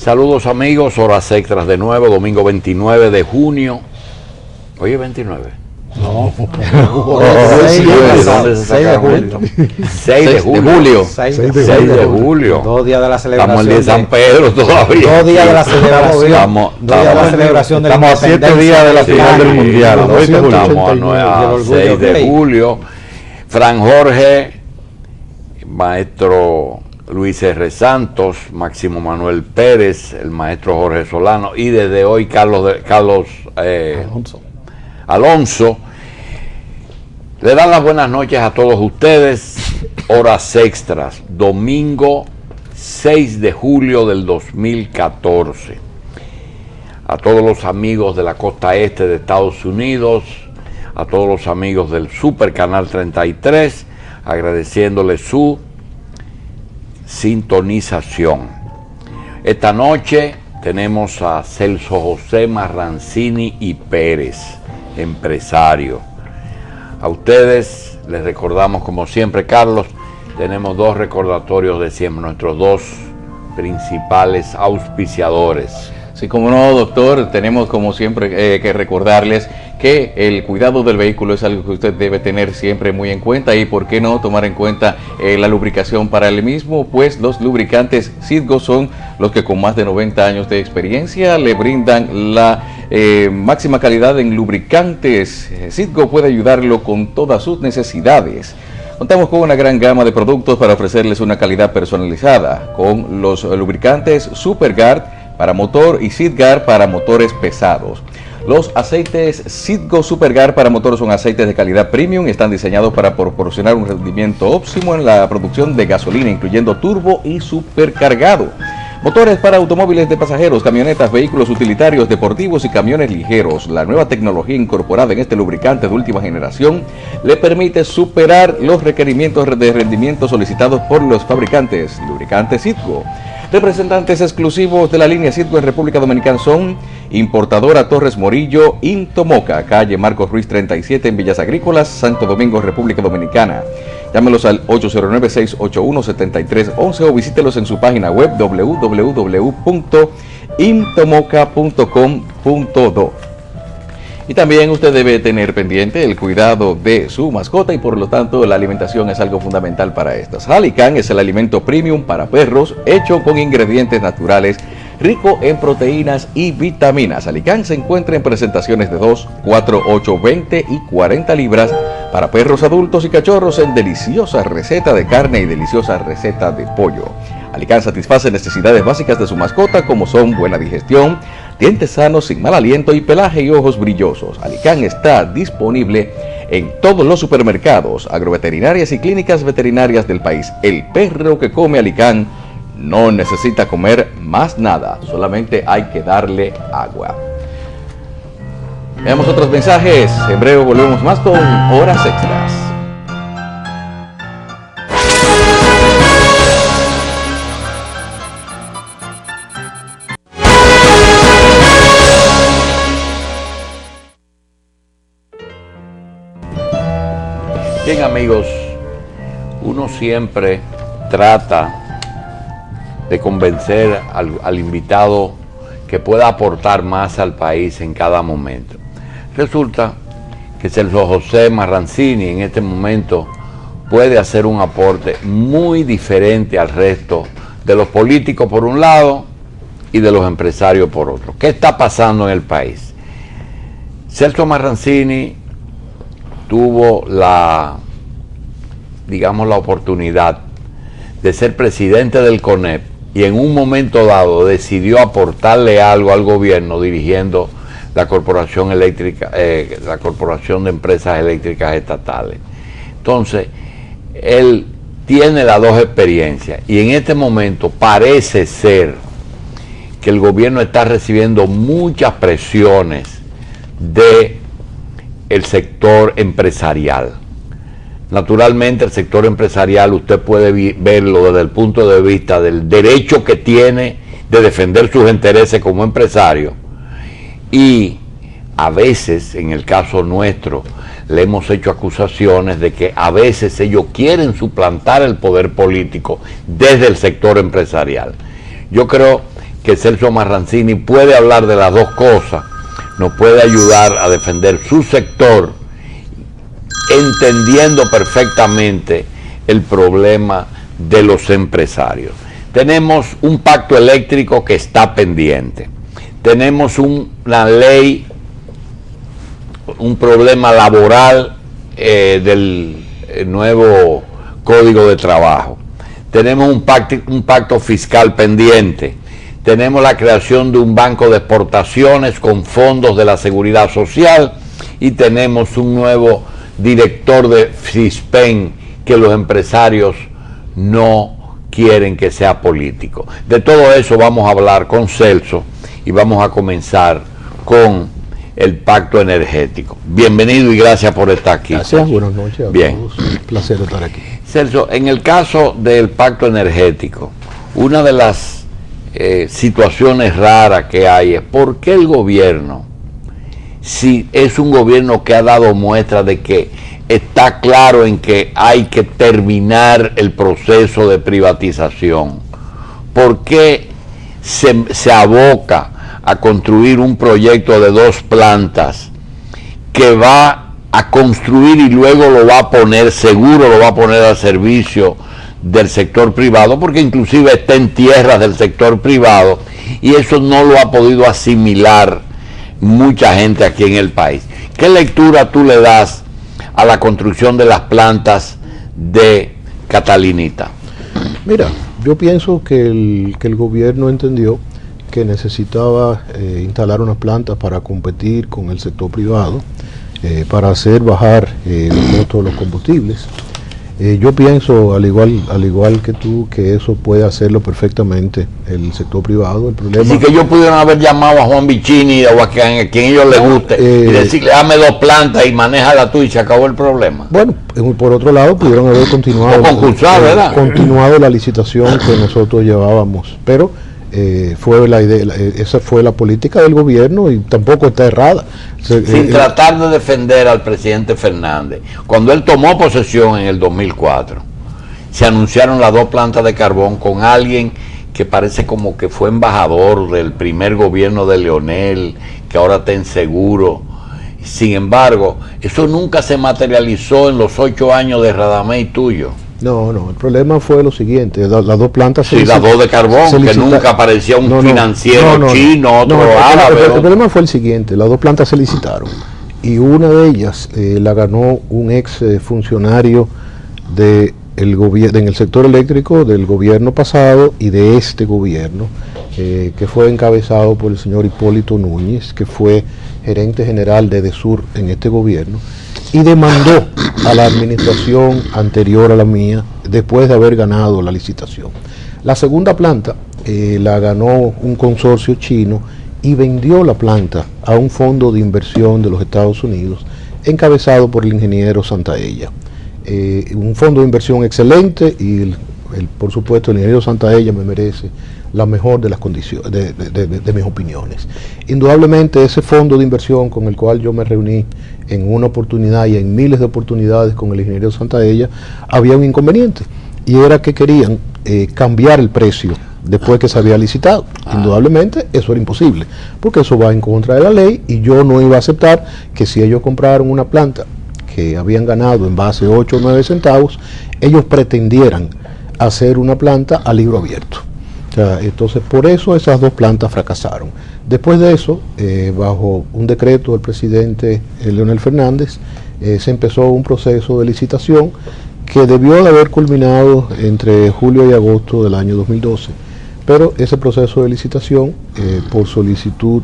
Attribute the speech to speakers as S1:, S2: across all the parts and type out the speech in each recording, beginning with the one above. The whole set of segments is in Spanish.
S1: Saludos amigos, horas extras de nuevo, domingo 29 de junio. Hoy es 29.
S2: No,
S1: 6 de julio. 6 de julio.
S2: 6
S1: de julio.
S2: 2 días de la celebración.
S1: Estamos el día de San Pedro todavía.
S2: 2 días de la celebración. 2 días de la celebración de la
S3: Estamos a 7 días de la final del Mundial.
S1: Estamos a 6 de julio. Fran Jorge, maestro Luis R. Santos, Máximo Manuel Pérez, el maestro Jorge Solano y desde hoy Carlos Alonso. Le dan las buenas noches a todos ustedes. Horas extras, domingo 6 de julio del 2014. A todos los amigos de la costa este de Estados Unidos, a todos los amigos del Super Canal 33, agradeciéndoles su sintonización. Esta noche tenemos a Celso José Marrancini y Pérez, empresario. A ustedes les recordamos, como siempre, Carlos, tenemos 2 recordatorios de siempre, nuestros 2 principales auspiciadores.
S4: Sí, como no, doctor, tenemos como siempre que recordarles que el cuidado del vehículo es algo que usted debe tener siempre muy en cuenta y por qué no tomar en cuenta la lubricación para el mismo, pues los lubricantes Citgo son los que con más de 90 años de experiencia le brindan la máxima calidad en lubricantes. Citgo puede ayudarlo con todas sus necesidades. Contamos con una gran gama de productos para ofrecerles una calidad personalizada, con los lubricantes SuperGuard para motor y SeatGuard para motores pesados. Los aceites Citgo SuperGuard para motor son aceites de calidad premium y están diseñados para proporcionar un rendimiento óptimo en la producción de gasolina, incluyendo turbo y supercargado. Motores para automóviles de pasajeros, camionetas, vehículos utilitarios, deportivos y camiones ligeros. La nueva tecnología incorporada en este lubricante de última generación le permite superar los requerimientos de rendimiento solicitados por los fabricantes. Lubricantes Citgo. Representantes exclusivos de la línea Citgo en República Dominicana son Importadora Torres Morillo, Intomoca, calle Marcos Ruiz 37 en Villas Agrícolas, Santo Domingo, República Dominicana. Llámelos al 809-681-7311 o visítelos en su página web www.intomoca.com.do. Y también usted debe tener pendiente el cuidado de su mascota y por lo tanto la alimentación es algo fundamental para estas. Halican es el alimento premium para perros hecho con ingredientes naturales, rico en proteínas y vitaminas. Halican se encuentra en presentaciones de 2, 4, 8, 20 y 40 libras para perros adultos y cachorros en deliciosa receta de carne y deliciosa receta de pollo. Halican satisface necesidades básicas de su mascota como son buena digestión, dientes sanos sin mal aliento y pelaje y ojos brillosos. Halican está disponible en todos los supermercados, agroveterinarias y clínicas veterinarias del país. El perro que come Halican no necesita comer más nada, solamente hay que darle agua. Veamos otros mensajes, en breve volvemos más con Horas Extras.
S1: Bien amigos, uno siempre trata de convencer al invitado que pueda aportar más al país en cada momento. Resulta que Celso José Marrancini en este momento puede hacer un aporte muy diferente al resto de los políticos por un lado y de los empresarios por otro. ¿Qué está pasando en el país? Celso Marrancini tuvo la oportunidad de ser presidente del CONEP y en un momento dado decidió aportarle algo al gobierno dirigiendo la corporación eléctrica, la corporación de empresas eléctricas estatales. Entonces, él tiene las 2 experiencias y en este momento parece ser que el gobierno está recibiendo muchas presiones de el sector empresarial. Naturalmente el sector empresarial usted puede verlo desde el punto de vista del derecho que tiene de defender sus intereses como empresario y a veces, en el caso nuestro, le hemos hecho acusaciones de que a veces ellos quieren suplantar el poder político desde el sector empresarial. Yo creo que Celso Marrancini puede hablar de las dos cosas, nos puede ayudar a defender su sector, entendiendo perfectamente el problema de los empresarios. Tenemos un pacto eléctrico que está pendiente, tenemos una ley, un problema laboral del nuevo Código de Trabajo, tenemos un pacto fiscal pendiente, tenemos la creación de un banco de exportaciones con fondos de la Seguridad Social y tenemos un nuevo director de FISPEN que los empresarios no quieren que sea político. De todo eso vamos a hablar con Celso y vamos a comenzar con el pacto energético. Bienvenido y gracias por estar aquí.
S2: Gracias, buenas noches.
S1: Bien.
S2: Un placer estar aquí.
S1: Celso, en el caso del pacto energético, una de las situaciones raras que hay es por qué el gobierno, si es un gobierno que ha dado muestra de que está claro en que hay que terminar el proceso de privatización, ¿por qué se aboca a construir un proyecto de 2 plantas que va a construir y luego lo va a poner, seguro lo va a poner al servicio del sector privado, porque inclusive está en tierras del sector privado y eso no lo ha podido asimilar mucha gente aquí en el país? ¿Qué lectura tú le das a la construcción de las plantas de Catalinita?
S2: Mira, yo pienso que el gobierno entendió que necesitaba instalar unas plantas para competir con el sector privado, para hacer bajar los costos de los combustibles. Yo pienso, al igual que tú, que eso puede hacerlo perfectamente el sector privado. El problema...
S1: Así que ellos pudieron haber llamado a Juan Vicini o a quien ellos les guste y decirle, dame 2 plantas y manéjala tú y se acabó el problema.
S2: Bueno, por otro lado, pudieron haber continuado, continuado la licitación que nosotros llevábamos, pero fue la idea, esa fue la política del gobierno y tampoco está errada.
S1: Sin tratar de defender al presidente Fernández, cuando él tomó posesión en el 2004, se anunciaron las 2 plantas de carbón con alguien que parece como que fue embajador del primer gobierno de Leonel, que ahora está en seguro. Sin embargo, eso nunca se materializó en los 8 años de Radamés tuyo.
S2: No, el problema fue lo siguiente, las 2 plantas...
S1: Sí, las 2 de carbón, que nunca aparecía un financiero chino, otro árabe.
S2: El problema fue el siguiente, las 2 plantas se licitaron y una de ellas la ganó un ex funcionario en el sector eléctrico del gobierno pasado y de este gobierno, que fue encabezado por el señor Hipólito Núñez, que fue gerente general de EDESUR en este gobierno, y demandó a la administración anterior a la mía después de haber ganado la licitación. La segunda planta la ganó un consorcio chino y vendió la planta a un fondo de inversión de los Estados Unidos encabezado por el ingeniero Santaella. Un fondo de inversión excelente y por supuesto el ingeniero Santaella me merece la mejor de las condiciones, de mis opiniones. Indudablemente ese fondo de inversión con el cual yo me reuní en una oportunidad y en miles de oportunidades con el ingeniero Santaella, había un inconveniente y era que querían cambiar el precio después que se había licitado. Indudablemente eso era imposible, porque eso va en contra de la ley y yo no iba a aceptar que si ellos compraron una planta que habían ganado en base 8 o 9 centavos, ellos pretendieran hacer una planta a libro abierto. O sea, entonces por eso esas 2 plantas fracasaron. Después de eso, bajo un decreto del presidente Leonel Fernández, se empezó un proceso de licitación que debió de haber culminado entre julio y agosto del año 2012. Pero ese proceso de licitación, por solicitud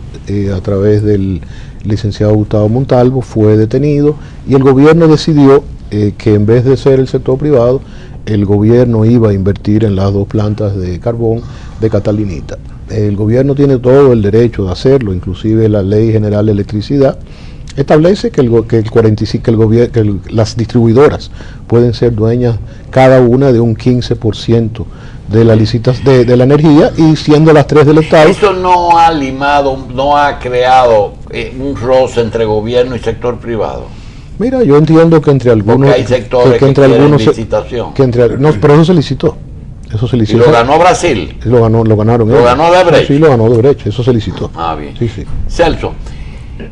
S2: a través del licenciado Gustavo Montalvo, fue detenido y el gobierno decidió que en vez de ser el sector privado, el gobierno iba a invertir en las 2 plantas de carbón de Catalinita. El gobierno tiene todo el derecho de hacerlo, inclusive la Ley General de Electricidad establece que las distribuidoras pueden ser dueñas cada una de un 15% de la de la energía, y siendo las 3 del Estado.
S1: Eso no ha limado, no ha creado un roce entre gobierno y sector privado.
S2: Mira, yo entiendo que entre algunos...
S1: Porque hay sectores que quieren licitación.
S2: No, pero eso se licitó. Eso se
S1: ¿Y
S2: licitó.
S1: lo ganó Brasil?
S2: Lo ganaron.
S1: ¿Lo
S2: ellos.
S1: ganó Odebrecht?
S2: Sí, lo ganó Odebrecht, eso se licitó.
S1: Ah, bien.
S2: Sí, sí.
S1: Celso,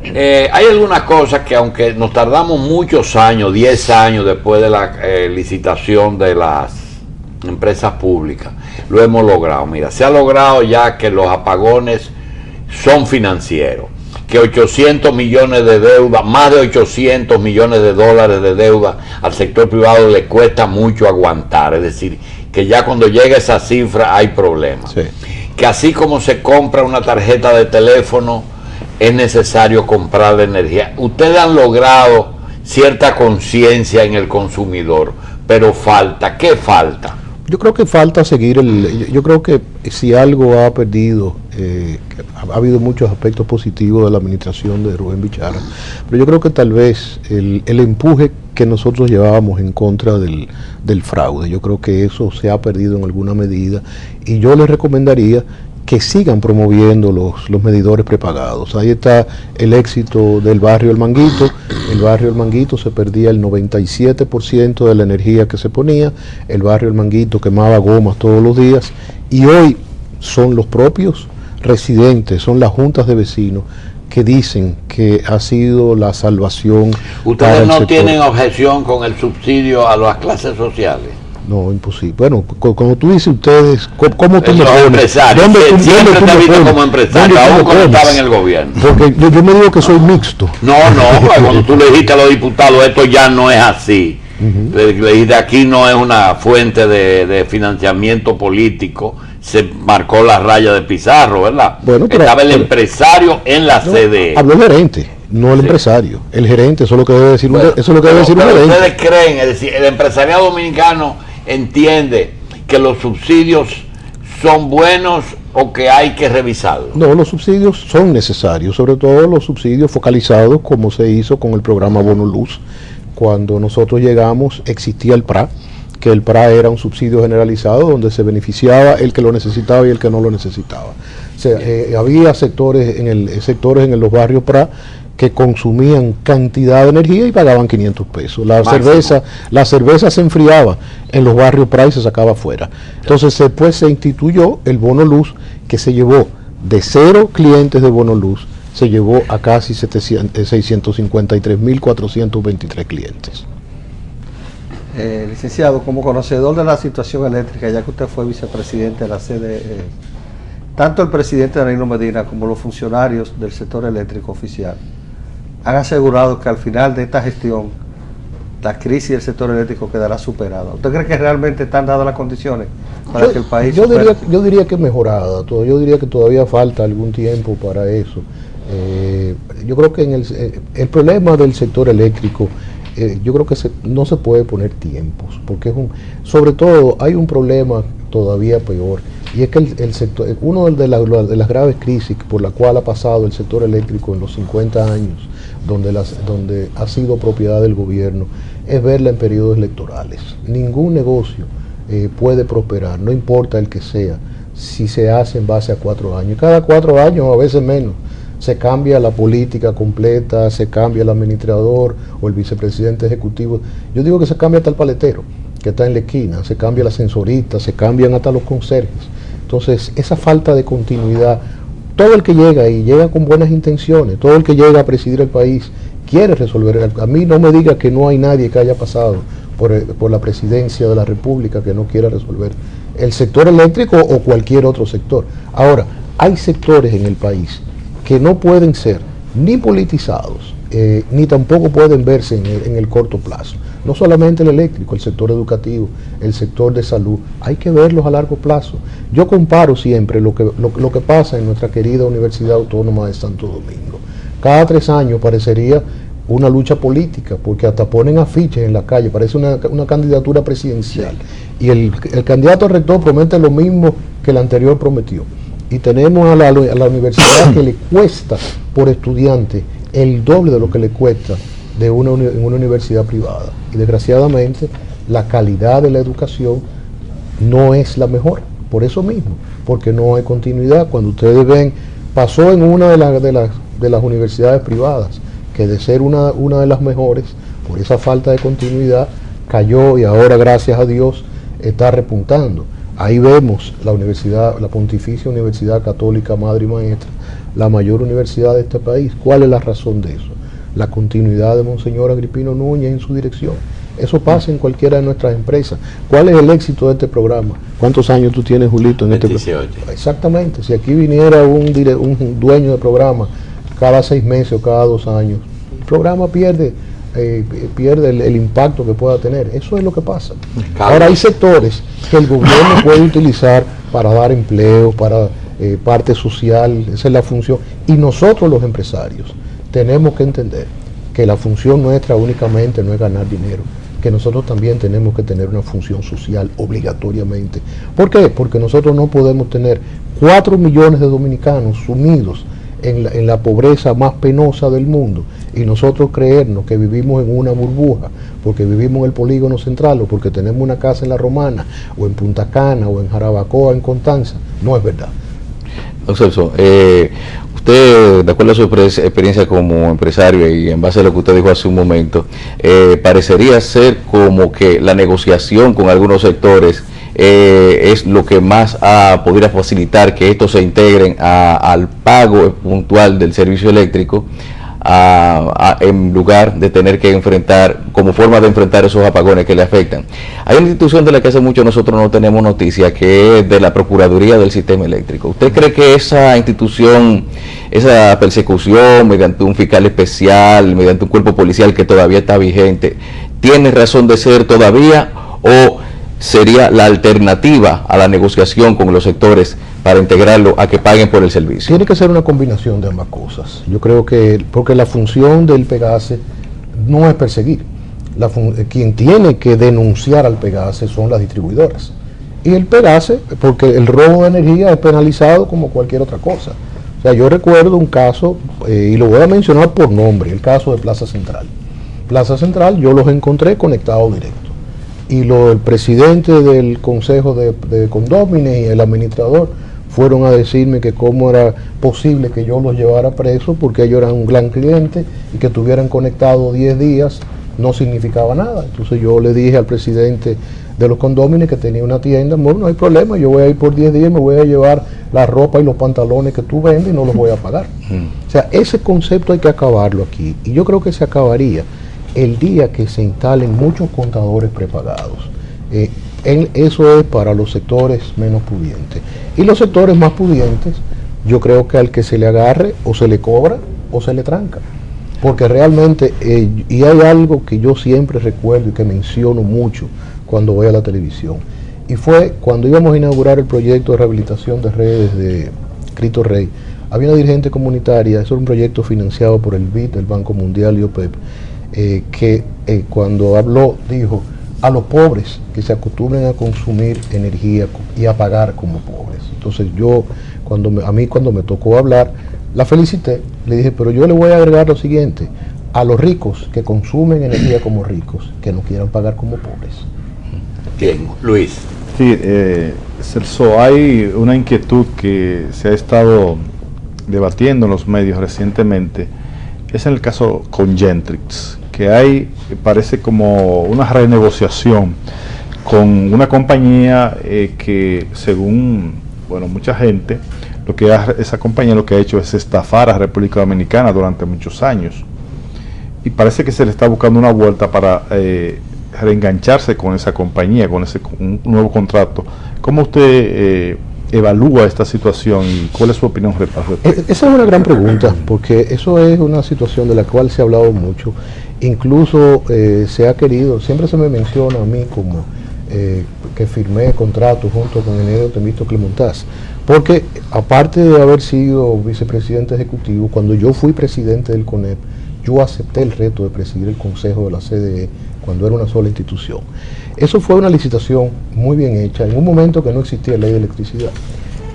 S1: hay algunas cosas que aunque nos tardamos muchos años, 10 años después de la licitación de las empresas públicas, lo hemos logrado. Mira, se ha logrado ya que los apagones son financieros, que 800 millones de deuda, más de 800 millones de dólares de deuda al sector privado le cuesta mucho aguantar, es decir, que ya cuando llega esa cifra hay problemas.
S2: Sí.
S1: Que así como se compra una tarjeta de teléfono, es necesario comprar la energía. Ustedes han logrado cierta conciencia en el consumidor, pero falta. ¿Qué falta?
S2: Yo creo que falta seguir yo creo que si algo ha perdido, ha habido muchos aspectos positivos de la administración de Rubén Bichara, pero yo creo que tal vez el empuje que nosotros llevábamos en contra del fraude, yo creo que eso se ha perdido en alguna medida, y yo les recomendaría que sigan promoviendo los medidores prepagados. Ahí está el éxito del barrio El Manguito. El barrio El Manguito se perdía el 97% de la energía que se ponía. El barrio El Manguito quemaba gomas todos los días, y hoy son los propios residentes, son las juntas de vecinos que dicen que ha sido la salvación.
S1: ¿Ustedes no tienen objeción con el subsidio a las clases sociales?
S2: No, imposible. Bueno, cuando tú dices ustedes, ¿cómo tú me
S1: Los
S2: pones?
S1: empresarios. Siempre te he visto como empresario, aún cuando estaba en el gobierno.
S2: Porque yo me digo que soy mixto.
S1: No, cuando tú le dijiste a los diputados, esto ya no es así. Le dijiste, aquí no es una fuente de financiamiento político. Se marcó la raya de Pizarro, ¿verdad?
S2: Bueno,
S1: estaba el empresario en la CDE.
S2: Habló el gerente, no el empresario. El gerente, eso es lo que debe decir, eso es lo que debe decir un gerente.
S1: ¿Ustedes creen, es decir, el empresariado dominicano entiende que los subsidios son buenos o que hay que revisarlos?
S2: No, los subsidios son necesarios, sobre todo los subsidios focalizados, como se hizo con el programa Bono Luz. Cuando nosotros llegamos existía el PRA, que el PRA era un subsidio generalizado donde se beneficiaba el que lo necesitaba y el que no lo necesitaba. O sea, había sectores en los barrios PRA que consumían cantidad de energía y pagaban 500 pesos. La cerveza se enfriaba en los barrios PRA y se sacaba afuera. Entonces después se instituyó el Bono Luz, que se llevó de 0 clientes de Bono Luz, se llevó a casi 653.423 clientes.
S3: Licenciado, como conocedor de la situación eléctrica, ya que usted fue vicepresidente de la CDE, tanto el presidente Danilo Medina como los funcionarios del sector eléctrico oficial han asegurado que al final de esta gestión la crisis del sector eléctrico quedará superada. ¿Usted cree que realmente están dadas las condiciones para que el país
S2: yo diría que mejorada, yo diría que todavía falta algún tiempo para eso. Yo creo que el problema del sector eléctrico, yo creo que no se puede poner tiempos, porque sobre todo hay un problema todavía peor, y es que el sector, uno de las graves crisis por la cual ha pasado el sector eléctrico en los 50 años, donde ha sido propiedad del gobierno, es verla en periodos electorales. Ningún negocio puede prosperar, no importa el que sea, si se hace en base a 4 años. Cada 4 años, a veces menos, se cambia la política completa, se cambia el administrador o el vicepresidente ejecutivo. Yo digo que se cambia hasta el paletero que está en la esquina, se cambia la sensorista, se cambian hasta los conserjes. Entonces, esa falta de continuidad, todo el que llega y llega con buenas intenciones, todo el que llega a presidir el país quiere resolver. A mí no me diga que no hay nadie que haya pasado por la presidencia de la República que no quiera resolver el sector eléctrico o cualquier otro sector. Ahora, hay sectores en el país que no pueden ser ni politizados, ni tampoco pueden verse en el corto plazo. No solamente el eléctrico, el sector educativo, el sector de salud, hay que verlos a largo plazo. Yo comparo siempre lo que pasa en nuestra querida Universidad Autónoma de Santo Domingo. Cada 3 años parecería una lucha política, porque hasta ponen afiches en la calle, parece una candidatura presidencial. Y el candidato rector promete lo mismo que el anterior prometió. Y tenemos a la universidad que le cuesta por estudiante el doble de lo que le cuesta en una universidad privada. Y desgraciadamente la calidad de la educación no es la mejor, por eso mismo, porque no hay continuidad. Cuando ustedes ven, pasó en una de las universidades privadas, que de ser una de las mejores, por esa falta de continuidad, cayó y ahora, gracias a Dios, está repuntando. Ahí vemos la universidad, la Pontificia Universidad Católica Madre y Maestra, la mayor universidad de este país. ¿Cuál es la razón de eso? La continuidad de Monseñor Agripino Núñez en su dirección. Eso pasa en cualquiera de nuestras empresas. ¿Cuál es el éxito de este programa? ¿Cuántos años tú tienes, Julito, en
S1: 28.
S2: este programa? Exactamente. Si aquí viniera un dueño de programa cada 6 meses o cada 2 años, el programa pierde el impacto que pueda tener. Eso es lo que pasa. Ahora hay sectores que el gobierno puede utilizar para dar empleo, para parte social, esa es la función. Y nosotros los empresarios tenemos que entender que la función nuestra únicamente no es ganar dinero, que nosotros también tenemos que tener una función social obligatoriamente. ¿Por qué? Porque nosotros no podemos tener 4 millones de dominicanos sumidos en la pobreza más penosa del mundo y nosotros creernos que vivimos en una burbuja porque vivimos en el polígono central o porque tenemos una casa en La Romana o en Punta Cana o en Jarabacoa, en Constanza. No es verdad.
S4: Don Celso, usted, de acuerdo a su experiencia como empresario y en base a lo que usted dijo hace un momento, parecería ser como que la negociación con algunos sectores es lo que más podría facilitar que estos se integren al pago puntual del servicio eléctrico, en lugar de tener que enfrentar, como forma de enfrentar esos apagones que le afectan. Hay una institución de la que hace mucho nosotros no tenemos noticia, que es de la Procuraduría del Sistema Eléctrico. ¿Usted cree que esa institución, esa persecución mediante un fiscal especial, mediante un cuerpo policial que todavía está vigente, tiene razón de ser todavía o sería la alternativa a la negociación con los sectores para integrarlo a que paguen por el servicio?
S2: Tiene que ser una combinación de ambas cosas. Yo creo que, porque la función del Pegase no es perseguir. Quien tiene que denunciar al Pegase son las distribuidoras. Y el Pegase, porque el robo de energía es penalizado como cualquier otra cosa. O sea, yo recuerdo un caso, y lo voy a mencionar por nombre, el caso de Plaza Central. Plaza Central yo los encontré conectados directo. Y el presidente del consejo de condóminos y el administrador fueron a decirme que cómo era posible que yo los llevara presos porque ellos eran un gran cliente y que estuvieran conectados 10 días no significaba nada. Entonces yo le dije al presidente de los condóminos que tenía una tienda, bueno, no hay problema, yo voy a ir por 10 días, me voy a llevar la ropa y los pantalones que tú vendes y no los voy a pagar. O sea, ese concepto hay que acabarlo aquí. Y yo creo que se acabaría el día que se instalen muchos contadores prepagados. Eso es para los sectores menos pudientes. Y los sectores más pudientes, yo creo que al que se le agarre o se le cobra o se le tranca. Porque realmente, y hay algo que yo siempre recuerdo y que menciono mucho cuando voy a la televisión, y fue cuando íbamos a inaugurar el proyecto de rehabilitación de redes de Cristo Rey. Había una dirigente comunitaria, eso era un proyecto financiado por el BID, el Banco Mundial y OPEP, que cuando habló dijo a los pobres que se acostumbren a consumir energía y a pagar como pobres. Entonces yo, cuando me tocó hablar, la felicité, le dije, pero yo le voy a agregar lo siguiente, a los ricos que consumen energía como ricos, que no quieran pagar como pobres.
S1: Bien, Luis.
S5: Sí, Celso, hay una inquietud que se ha estado debatiendo en los medios recientemente, es en el caso con Gentrix, que hay, parece como una renegociación con una compañía que según, bueno, mucha gente, esa compañía lo que ha hecho es estafar a República Dominicana durante muchos años. Y parece que se le está buscando una vuelta para reengancharse con esa compañía, con un nuevo contrato. ¿Cómo usted evalúa esta situación y cuál es su opinión respecto?
S2: Esa es una gran pregunta, porque eso es una situación de la cual se ha hablado mucho. Incluso se ha querido, siempre se me menciona a mí como que firmé contrato junto con el ingeniero Temístocles Montaz, porque aparte de haber sido vicepresidente ejecutivo, cuando yo fui presidente del CONEP, yo acepté el reto de presidir el consejo de la CDE cuando era una sola institución. Eso fue una licitación muy bien hecha en un momento que no existía ley de electricidad.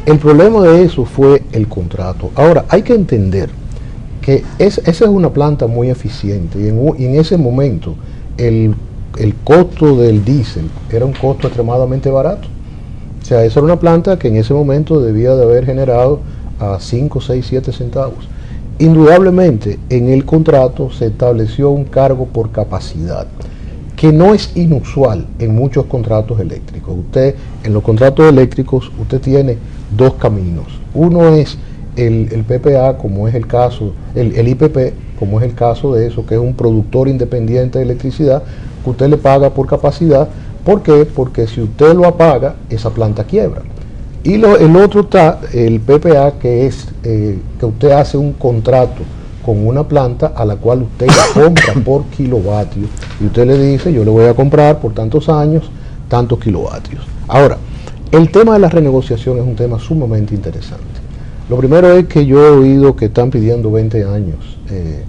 S2: El problema de eso fue el contrato. Ahora, hay que entender que esa es una planta muy eficiente y en ese momento el costo del diésel era un costo extremadamente barato. O sea, esa era una planta que en ese momento debía de haber generado a 5, 6, 7 centavos. Indudablemente en el contrato se estableció un cargo por capacidad que no es inusual en muchos contratos eléctricos. Usted, en los contratos eléctricos, usted tiene dos caminos. Uno es el PPA, como es el caso, el IPP, como es el caso de eso, que es un productor independiente de electricidad, que usted le paga por capacidad. ¿Por qué? Porque si usted lo apaga, esa planta quiebra. Y el otro está el PPA, que es que usted hace un contrato con una planta a la cual usted la compra por kilovatios y usted le dice, yo le voy a comprar por tantos años, tantos kilovatios. Ahora, el tema de la renegociación es un tema sumamente interesante. Lo primero es que yo he oído que están pidiendo 20 años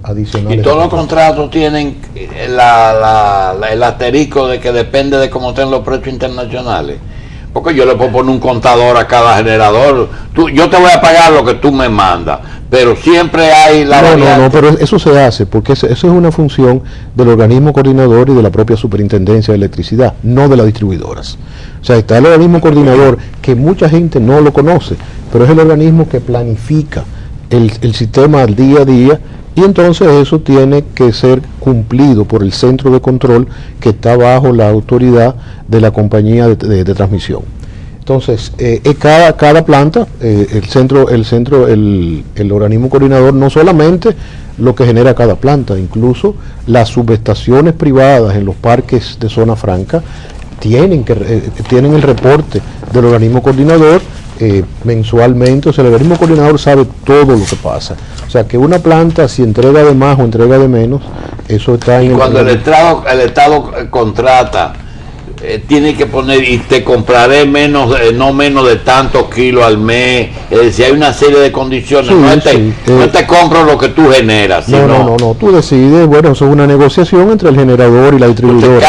S2: adicionales.
S1: Y todos los contratos tienen el asterisco de que depende de cómo estén los precios internacionales. Porque yo le puedo poner un contador a cada generador. Yo te voy a pagar lo que tú me mandas, pero siempre hay la variante.
S2: No, pero eso se hace porque eso es una función del organismo coordinador y de la propia superintendencia de electricidad, no de las distribuidoras. O sea, está el organismo coordinador, que mucha gente no lo conoce, pero es el organismo que planifica el sistema al día a día, y entonces eso tiene que ser cumplido por el centro de control que está bajo la autoridad de la compañía de transmisión. Entonces, cada planta, el organismo coordinador, no solamente lo que genera cada planta, incluso las subestaciones privadas en los parques de zona franca tienen el reporte del organismo coordinador mensualmente. O sea, el organismo coordinador sabe todo lo que pasa. O sea, que una planta, si entrega de más o entrega de menos, eso está en el...
S1: Cuando el Estado contrata, tiene que poner, y te compraré no menos de tantos kilos al mes. Es decir, hay una serie de condiciones.
S2: Sí,
S1: no te compro lo que tú generas.
S2: No, tú decides. Bueno, eso es una negociación entre el generador y la distribuidora.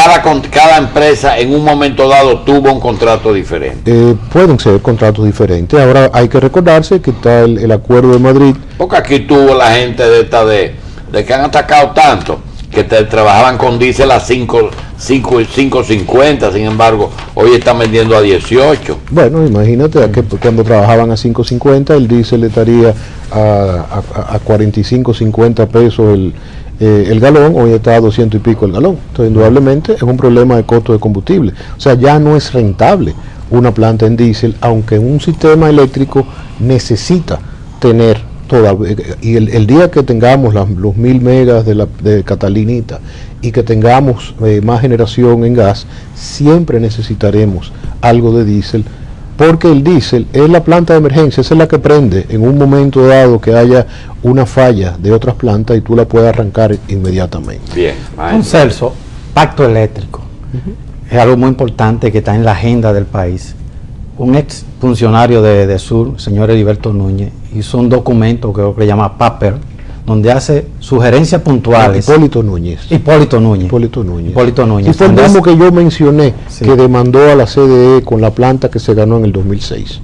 S1: Cada empresa en un momento dado tuvo un contrato diferente.
S2: Pueden ser contratos diferentes. Ahora hay que recordarse que está el Acuerdo de Madrid.
S1: Porque aquí tuvo la gente de que han atacado tanto, que trabajaban con diésel a 5.50, sin embargo, hoy están vendiendo a 18.
S2: Bueno, imagínate que cuando trabajaban a 5.50, el diésel estaría a 45, 50 pesos el galón, hoy está a 200 y pico el galón. Entonces, indudablemente, es un problema de costo de combustible. O sea, ya no es rentable una planta en diésel, aunque un sistema eléctrico necesita tener y el día que tengamos los 1000 megas de Catalinita y que tengamos más generación en gas, siempre necesitaremos algo de diésel, porque el diésel es la planta de emergencia, esa es la que prende en un momento dado que haya una falla de otras plantas y tú la puedes arrancar inmediatamente.
S1: Bien,
S6: un Celso, pacto eléctrico. Es algo muy importante que está en la agenda del país. Un ex funcionario de Sur, señor Heriberto Núñez, hizo un documento que creo que se llama Paper, donde hace sugerencias puntuales.
S2: Hipólito Núñez.
S6: Y fue el mismo que yo mencioné, sí, que demandó a la CDE con la planta que se ganó en el 2006.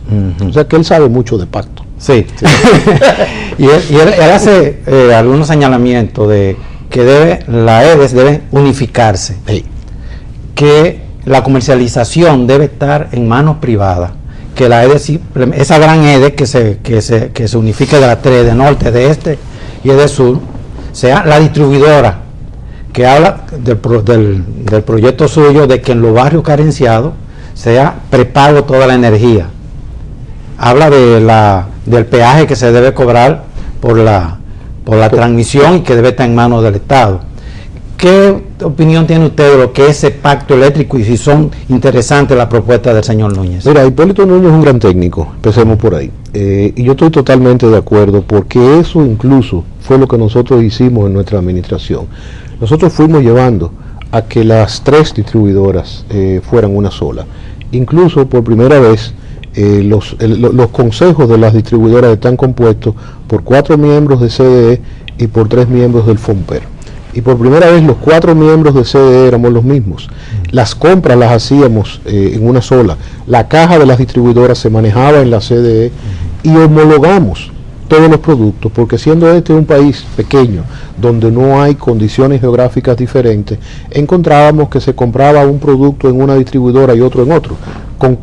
S6: O sea que él sabe mucho de pacto. Sí. y él hace algunos señalamientos de que la EDES debe unificarse. Sí. Que la comercialización debe estar en manos privadas, que la EDES, esa gran EDES que se unifique de las tres, de norte, de este y de sur, sea la distribuidora, que habla del proyecto suyo de que en los barrios carenciados sea prepago toda la energía. Habla del peaje que se debe cobrar por la transmisión y que debe estar en manos del Estado. ¿Qué opinión tiene usted de lo que es ese pacto eléctrico y si son interesantes las propuestas del señor Núñez?
S2: Mira, Hipólito Núñez es un gran técnico, empecemos por ahí. Y yo estoy totalmente de acuerdo, porque eso incluso fue lo que nosotros hicimos en nuestra administración. Nosotros fuimos llevando a que las tres distribuidoras fueran una sola. Incluso por primera vez los consejos de las distribuidoras están compuestos por 4 miembros de CDE y por 3 miembros del FOMPER. Y por primera vez los 4 miembros de CDE éramos los mismos. Las compras las hacíamos en una sola. La caja de las distribuidoras se manejaba en la CDE y homologamos todos los productos, porque siendo este un país pequeño, donde no hay condiciones geográficas diferentes, encontrábamos que se compraba un producto en una distribuidora y otro en otro, con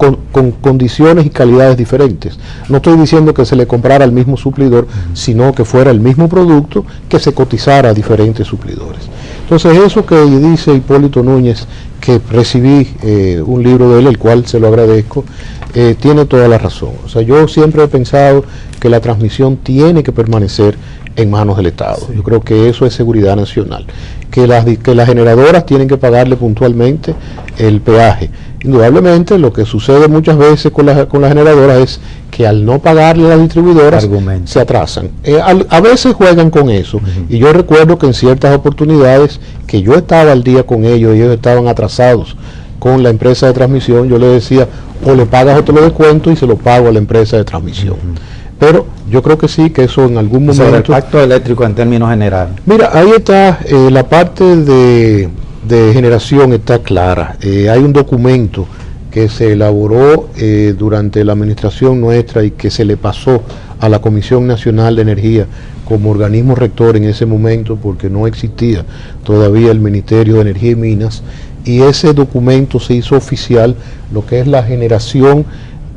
S2: condiciones y calidades diferentes. No estoy diciendo que se le comprara al mismo suplidor, sino que fuera el mismo producto que se cotizara a diferentes suplidores. Entonces eso que dice Hipólito Núñez, que recibí un libro de él, el cual se lo agradezco, tiene toda la razón. O sea, yo siempre he pensado que la transmisión tiene que permanecer en manos del Estado. Sí. Yo creo que eso es seguridad nacional. Que las generadoras tienen que pagarle puntualmente el peaje. Indudablemente lo que sucede muchas veces con las generadoras es que al no pagarle a las distribuidoras se atrasan. A veces juegan con eso. Y yo recuerdo que en ciertas oportunidades que yo estaba al día con ellos, ellos estaban atrasados con la empresa de transmisión, yo les decía, o le pagas o te lo descuento y se lo pago a la empresa de transmisión. Pero yo creo que sí, que eso en algún momento...
S6: Sobre el pacto eléctrico en términos generales.
S2: Mira, ahí está, la parte de generación está clara. Hay un documento que se elaboró durante la administración nuestra y que se le pasó a la Comisión Nacional de Energía como organismo rector en ese momento, porque no existía todavía el Ministerio de Energía y Minas, y ese documento se hizo oficial, lo que es la generación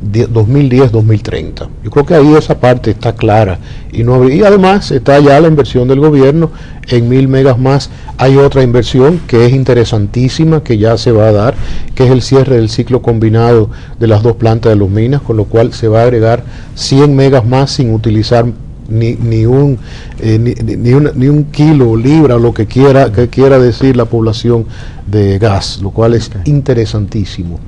S2: 2010-2030. Yo creo que ahí esa parte está clara y además está ya la inversión del gobierno en 1000 megas más. Hay otra inversión que es interesantísima que ya se va a dar, que es el cierre del ciclo combinado de las dos plantas de Los Minas, con lo cual se va a agregar 100 megas más sin utilizar ni un kilo, libra, lo que quiera decir la población de gas, lo cual es interesantísimo.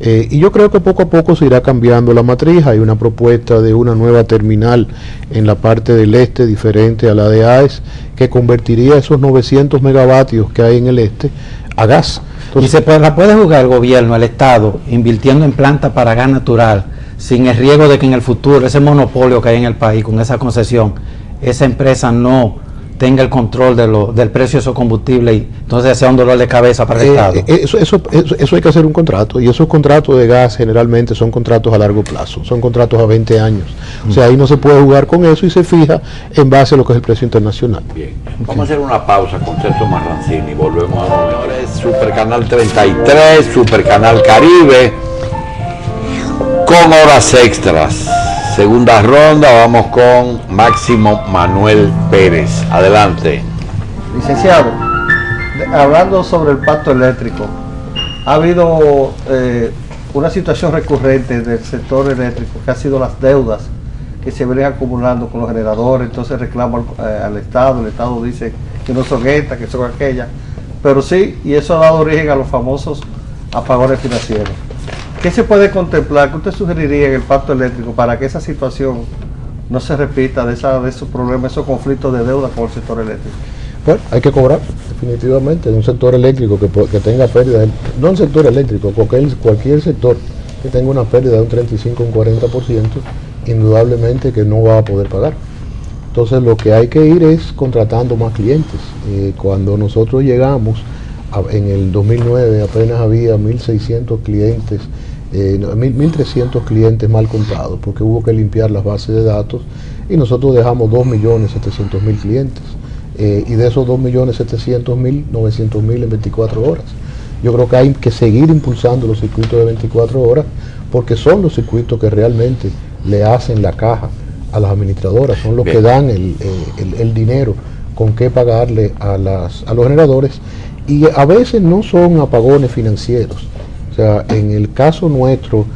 S2: Y yo creo que poco a poco se irá cambiando la matriz. Hay una propuesta de una nueva terminal en la parte del este, diferente a la de AES, que convertiría esos 900 megavatios que hay en el este a gas. Entonces,
S6: y la puede jugar el gobierno, el Estado, invirtiendo en plantas para gas natural, sin el riesgo de que en el futuro ese monopolio que hay en el país, con esa concesión, esa empresa no tenga el control del precio de esos combustibles y entonces sea un dolor de cabeza para el Estado.
S2: Eso hay que hacer un contrato, y esos contratos de gas generalmente son contratos a largo plazo, son contratos a 20 años. O sea, ahí no se puede jugar con eso y se fija en base a lo que es el precio internacional.
S1: Bien, vamos a hacer una pausa con Celso Marrancini, volvemos a señores, Supercanal 33, Supercanal Caribe, con horas extras. Segunda ronda, vamos con Máximo Manuel Pérez. Adelante.
S3: Licenciado, hablando sobre el pacto eléctrico, ha habido una situación recurrente del sector eléctrico que ha sido las deudas que se vienen acumulando con los generadores. Entonces reclaman al Estado, el Estado dice que no son estas, que son aquellas, pero sí, y eso ha dado origen a los famosos apagones financieros. ¿Qué se puede contemplar? ¿Qué usted sugeriría en el pacto eléctrico para que esa situación no se repita, de esos problemas, esos conflictos de deuda con el sector eléctrico?
S2: Bueno, hay que cobrar definitivamente de un sector eléctrico que tenga pérdida, no un sector eléctrico, cualquier sector que tenga una pérdida de un 35 o un 40%, indudablemente que no va a poder pagar. Entonces lo que hay que ir es contratando más clientes. Cuando nosotros llegamos en el 2009 apenas había 1.600 clientes, 1.300 clientes mal contados, porque hubo que limpiar las bases de datos, y nosotros dejamos 2.700.000 clientes, y de esos 2.700.000, 900.000 en 24 horas. Yo creo que hay que seguir impulsando los circuitos de 24 horas, porque son los circuitos que realmente le hacen la caja a las administradoras, son los que dan el dinero con qué pagarle a los generadores, y a veces no son apagones financieros. O sea, en el caso nuestro,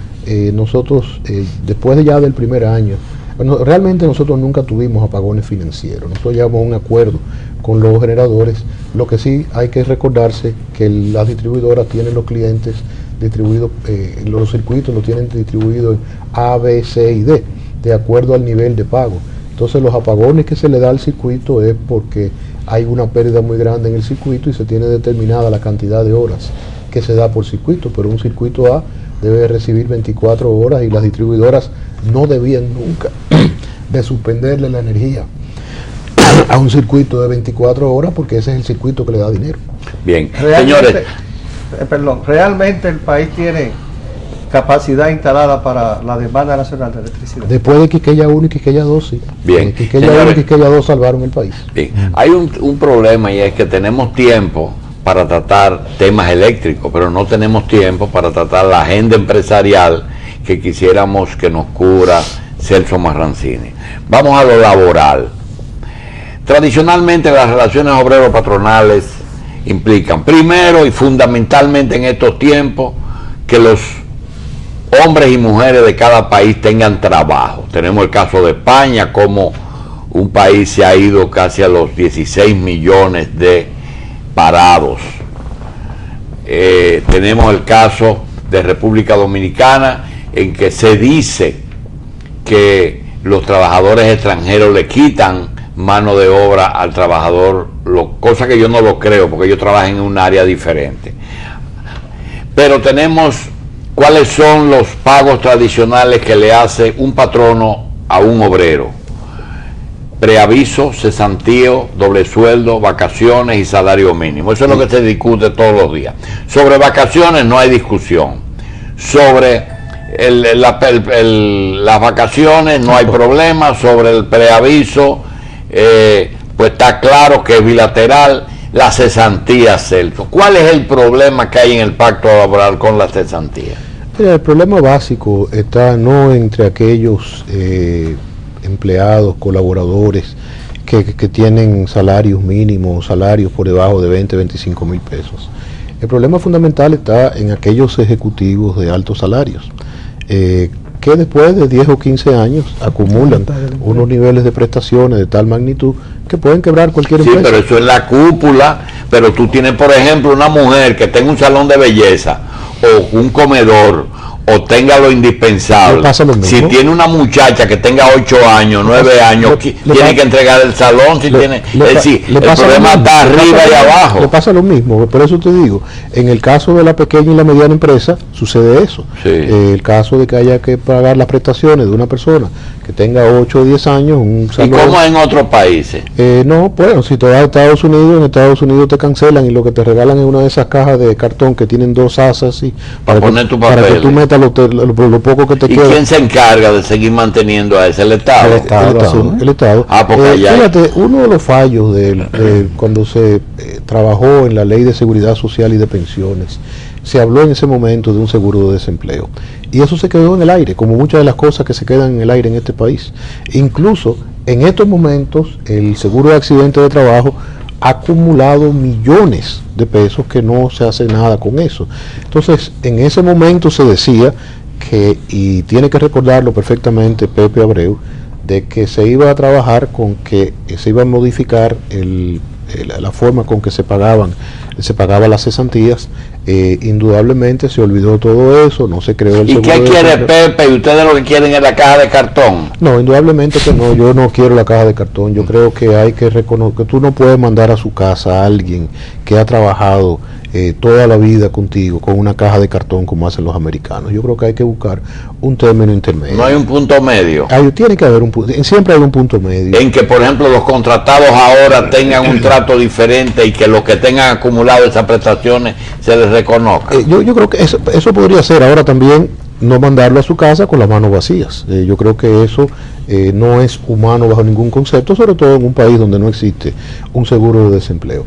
S2: nosotros, después ya del primer año, realmente nosotros nunca tuvimos apagones financieros. Nosotros llevamos un acuerdo con los generadores. Lo que sí hay que recordarse que las distribuidoras tienen los clientes distribuidos, los circuitos los tienen distribuidos en A, B, C y D, de acuerdo al nivel de pago. Entonces los apagones que se le da al circuito es porque hay una pérdida muy grande en el circuito y se tiene determinada la cantidad de horas que se da por circuito, pero un circuito A debe recibir 24 horas y las distribuidoras no debían nunca de suspenderle la energía a un circuito de 24 horas, porque ese es el circuito que le da dinero.
S1: Bien,
S3: señores. Realmente el país tiene capacidad instalada para la demanda nacional de electricidad.
S2: Después de Quisqueya 1 y Quisqueya 2, sí.
S1: Bien.
S2: Quisqueya 1 y Quisqueya 2 salvaron el país.
S1: Bien. Hay un problema, y es que tenemos tiempo para tratar temas eléctricos, pero no tenemos tiempo para tratar la agenda empresarial que quisiéramos que nos cubra Celso Marrancini. Vamos a lo laboral. Tradicionalmente las relaciones obrero-patronales implican, primero y fundamentalmente en estos tiempos, que los hombres y mujeres de cada país tengan trabajo. Tenemos el caso de España, como un país se ha ido casi a los 16 millones de parados. Tenemos el caso de República Dominicana, en que se dice que los trabajadores extranjeros le quitan mano de obra al trabajador, cosa que yo no lo creo, porque ellos trabajan en un área diferente. Pero tenemos cuáles son los pagos tradicionales que le hace un patrono a un obrero: preaviso, cesantío, doble sueldo, vacaciones y salario mínimo. Eso es lo que se discute todos los días. Sobre vacaciones no hay discusión. Sobre las vacaciones no hay problema. Sobre el preaviso, pues está claro que es bilateral. La cesantía, Celso, ¿cuál es el problema que hay en el pacto laboral con la cesantía?
S2: El problema básico está no entre aquellos empleados, colaboradores que tienen salarios mínimos, salarios por debajo de 20, 25 mil pesos. El problema fundamental está en aquellos ejecutivos de altos salarios, que después de 10 o 15 años acumulan unos niveles de prestaciones de tal magnitud que pueden quebrar cualquier empresa.
S1: Sí, pero eso es la cúpula. Pero tú tienes, por ejemplo, una mujer que tenga un salón de belleza o un comedor, o tenga lo indispensable. Si tiene una muchacha que tenga 8 años, 9 años, tiene que entregar el salón. Si tiene, es decir, el problema está arriba y abajo.
S2: Le pasa lo mismo, por eso te digo, en el caso de la pequeña y la mediana empresa sucede eso.
S1: Sí.
S2: El caso de que haya que pagar las prestaciones de una persona que tenga 8 o 10 años, un salón.
S1: ¿Y cómo en otros países?
S2: No, bueno, si te vas a Estados Unidos, en Estados Unidos te cancelan y lo que te regalan es una de esas cajas de cartón que tienen 2 asas así,
S1: para poner tu papel.
S2: Para que tú metas lo poco que te queda.
S1: ¿Y quién se encarga de seguir manteniendo a ese? ¿El Estado?
S2: El Estado. Fíjate, uno de los fallos cuando se trabajó en la Ley de Seguridad Social y de Pensiones, se habló en ese momento de un seguro de desempleo. Y eso se quedó en el aire, como muchas de las cosas que se quedan en el aire en este país. Incluso en estos momentos, el seguro de accidente de trabajo ha acumulado millones de pesos que no se hace nada con eso. Entonces, en ese momento se decía que, y tiene que recordarlo perfectamente Pepe Abreu, de que se iba a trabajar con que se iba a modificar la forma con que se pagaban las cesantías. Indudablemente se olvidó todo eso, no se creó el seguro.
S1: ¿Y qué quiere Pepe? ¿Y ustedes lo que quieren es la caja de cartón?
S2: No, indudablemente que no, yo no quiero la caja de cartón. Yo creo que hay que reconocer que tú no puedes mandar a su casa a alguien que ha trabajado toda la vida contigo con una caja de cartón como hacen los americanos. Yo creo que hay que buscar un término intermedio.
S1: No hay un punto medio.
S2: Tiene que haber siempre hay un punto medio.
S1: En que, por ejemplo, los contratados ahora tengan un trato diferente y que los que tengan acumulado esas prestaciones se les reconozca.
S2: Yo creo que eso podría ser. Ahora también no mandarlo a su casa con las manos vacías. Yo creo que eso no es humano bajo ningún concepto, sobre todo en un país donde no existe un seguro de desempleo.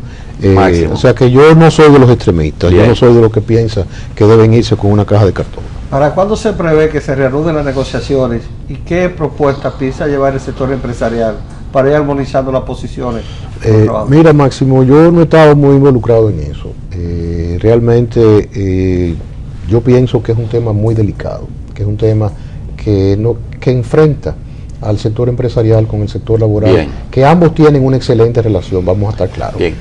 S2: O sea que yo no soy de los extremistas. Bien. Yo no soy de los que piensa que deben irse con una caja de cartón.
S3: ¿Para cuándo se prevé que se reanuden las negociaciones y qué propuestas piensa llevar el sector empresarial para ir armonizando las posiciones?
S2: Mira, Máximo, yo no he estado muy involucrado en eso. Realmente yo pienso que es un tema muy delicado, que es un tema que enfrenta al sector empresarial con el sector laboral. Bien. Que ambos tienen una excelente relación, vamos a estar claros. Y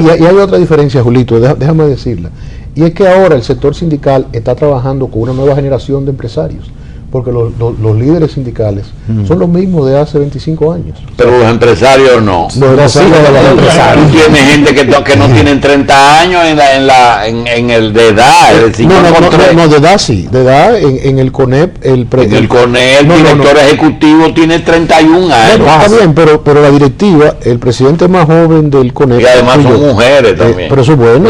S2: hay otra diferencia, Julito, déjame decirla, y es que ahora el sector sindical está trabajando con una nueva generación de empresarios, porque los líderes sindicales son los mismos de hace 25 años.
S1: Pero los empresarios no.
S2: Los empresarios.
S1: Tú tienes gente que no tienen 30 años en el de edad.
S2: No, de edad sí. De edad en el CONEP. El
S1: director ejecutivo tiene 31 años.
S2: Está bien, pero la directiva, el presidente más joven del CONEP.
S1: Y además son mujeres también.
S2: Pero eso es bueno.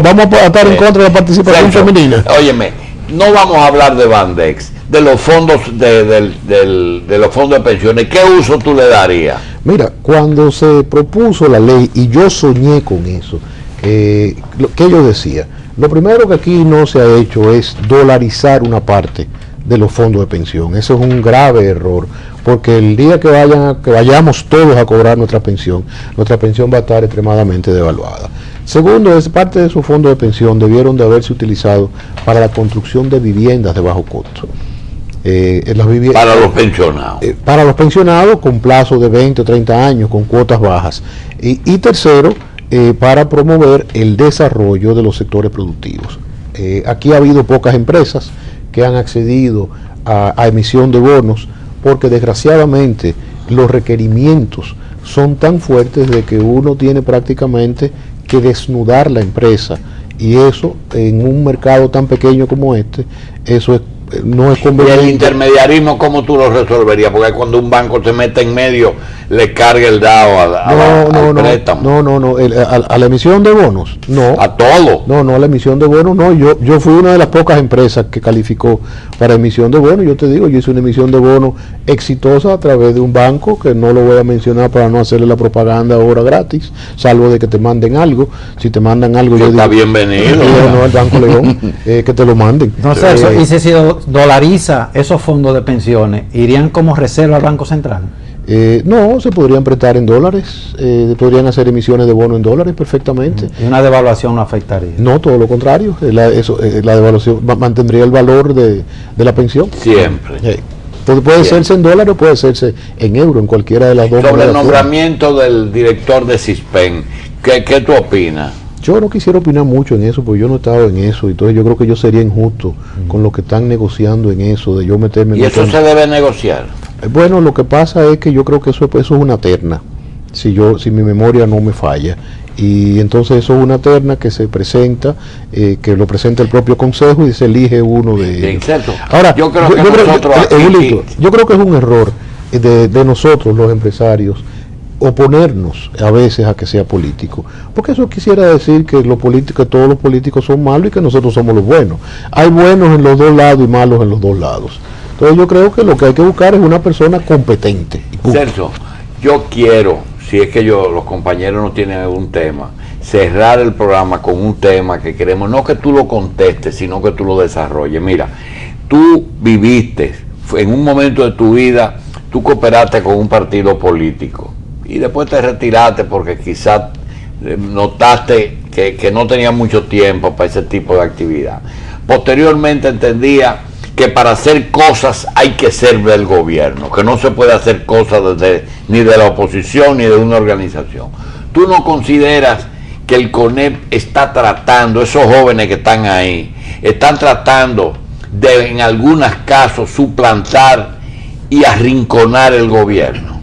S2: Vamos a estar en contra de la participación femenina.
S1: Óyeme. No vamos a hablar de Bandex, de los fondos de los fondos de pensiones. ¿Qué uso tú le darías?
S2: Mira, cuando se propuso la ley, y yo soñé con eso, que yo decía, lo primero que aquí no se ha hecho es dolarizar una parte de los fondos de pensión. Eso es un grave error, porque el día que vayamos todos a cobrar nuestra pensión va a estar extremadamente devaluada. Segundo, es parte de su fondo de pensión debieron de haberse utilizado para la construcción de viviendas de bajo costo.
S1: Para los pensionados.
S2: Para los pensionados con plazo de 20 o 30 años, con cuotas bajas. Y tercero, para promover el desarrollo de los sectores productivos. Aquí ha habido pocas empresas que han accedido a emisión de bonos porque desgraciadamente los requerimientos son tan fuertes de que uno tiene prácticamente que desnudar la empresa, y eso en un mercado tan pequeño como este, eso no es conveniente.
S1: ¿Y el intermediarismo cómo tú lo resolverías? Porque cuando un banco se mete en medio, le carga el dado al préstamo.
S2: No, a la emisión de bonos, no.
S1: ¿A todo?
S2: No, a la emisión de bonos no. Yo fui una de las pocas empresas que calificó para emisión de bonos. Yo te digo, yo hice una emisión de bonos exitosa a través de un banco, que no lo voy a mencionar para no hacerle la propaganda ahora gratis, salvo de que te manden algo. Si te mandan algo, yo
S1: está
S2: digo,
S1: bienvenido.
S2: No, al Banco León, que te lo manden.
S6: Entonces, y si dolariza esos fondos de pensiones, ¿irían como reserva al Banco Central?
S2: No, se podrían prestar en dólares, podrían hacer emisiones de bonos en dólares perfectamente.
S6: ¿Y una devaluación no afectaría?
S2: No, todo lo contrario, la devaluación mantendría el valor de la pensión.
S1: Siempre.
S2: Puede hacerse en dólares o puede hacerse en euros, en cualquiera de las dos.
S1: Sobre el nombramiento del director de CISPEN, ¿qué tú opinas?
S2: Yo no quisiera opinar mucho en eso, porque yo no he estado en eso, entonces yo creo que yo sería injusto con lo que están negociando en eso, de yo meterme en
S1: ¿Y eso se debe negociar?
S2: Bueno, lo que pasa es que yo creo que eso es una terna, si mi memoria no me falla, y entonces eso es una terna que se presenta, que lo presenta el propio consejo y se elige uno de ellos. Ahora, yo creo que es un error de nosotros los empresarios oponernos a veces a que sea político, porque eso quisiera decir que todos los políticos son malos y que nosotros somos los buenos. Hay buenos en los dos lados y malos en los dos lados. Entonces yo creo que lo que hay que buscar es una persona competente.
S1: Celso, yo quiero, si es que los compañeros no tienen un tema, cerrar el programa con un tema que queremos, no que tú lo contestes, sino que tú lo desarrolles. Mira, tú viviste, en un momento de tu vida, tú cooperaste con un partido político y después te retiraste porque quizás notaste que no tenía mucho tiempo para ese tipo de actividad. Posteriormente entendía que para hacer cosas hay que ser del gobierno, que no se puede hacer cosas ni de la oposición ni de una organización. ¿Tú no consideras que el CONEP está tratando, esos jóvenes que están ahí, están tratando de en algunos casos suplantar y arrinconar el gobierno?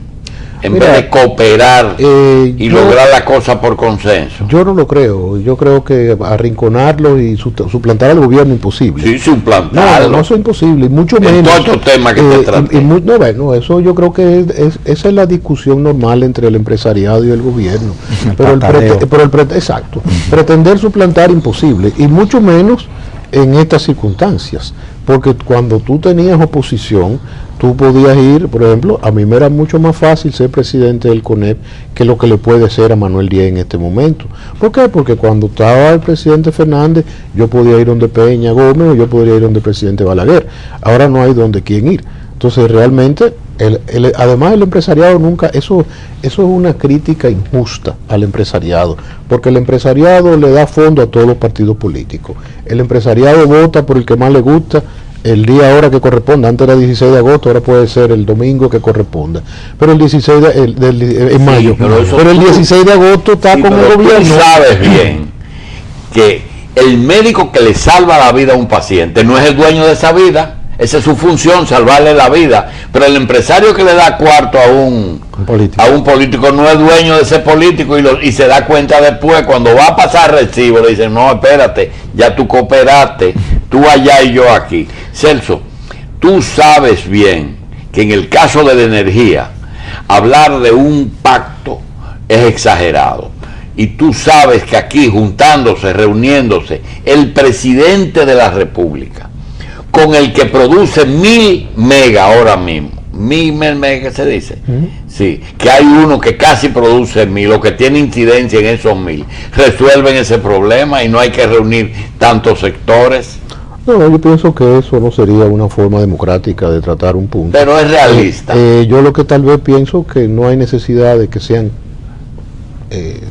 S1: En vez de cooperar y lograr la cosa por consenso.
S2: Yo no lo creo. Yo creo que arrinconarlo y suplantar al gobierno es imposible.
S1: Sí, suplantarlo.
S2: No, eso es imposible. Y mucho menos.
S1: En todos estos temas que te tratan.
S2: Eso yo creo que esa es la discusión normal entre el empresariado y el gobierno. Exacto. Pretender suplantar imposible. Y mucho menos en estas circunstancias. Porque cuando tú tenías oposición, tú podías ir, por ejemplo, a mí me era mucho más fácil ser presidente del CONEP que lo que le puede ser a Manuel Díaz en este momento. ¿Por qué? Porque cuando estaba el presidente Fernández, yo podía ir donde Peña Gómez o yo podría ir donde el presidente Balaguer. Ahora no hay donde quién ir. Entonces realmente, además el empresariado nunca, eso es una crítica injusta al empresariado, porque el empresariado le da fondo a todos los partidos políticos. El empresariado vota por el que más le gusta, el día ahora que corresponda. Antes era 16 de agosto, ahora puede ser el domingo que corresponda, pero el 16 en mayo, pero el 16 de agosto está con el gobierno.
S1: Tú sabes bien que el médico que le salva la vida a un paciente no es el dueño de esa vida. Esa es su función, salvarle la vida. Pero el empresario que le da cuarto a un político no es dueño de ese político y se da cuenta después, cuando va a pasar recibo, le dicen, no, espérate, ya tú cooperaste, tú allá y yo aquí. Celso, tú sabes bien que en el caso de la energía, hablar de un pacto es exagerado. Y tú sabes que aquí, juntándose, reuniéndose, el presidente de la República, con el que produce 1000 megas ahora mismo, 1000 megas se dice, sí, que hay uno que casi produce 1000, o que tiene incidencia en esos 1000, resuelven ese problema y no hay que reunir tantos sectores.
S2: No, yo pienso que eso no sería una forma democrática de tratar un punto.
S1: Pero es realista.
S2: Yo lo que tal vez pienso que no hay necesidad de que sean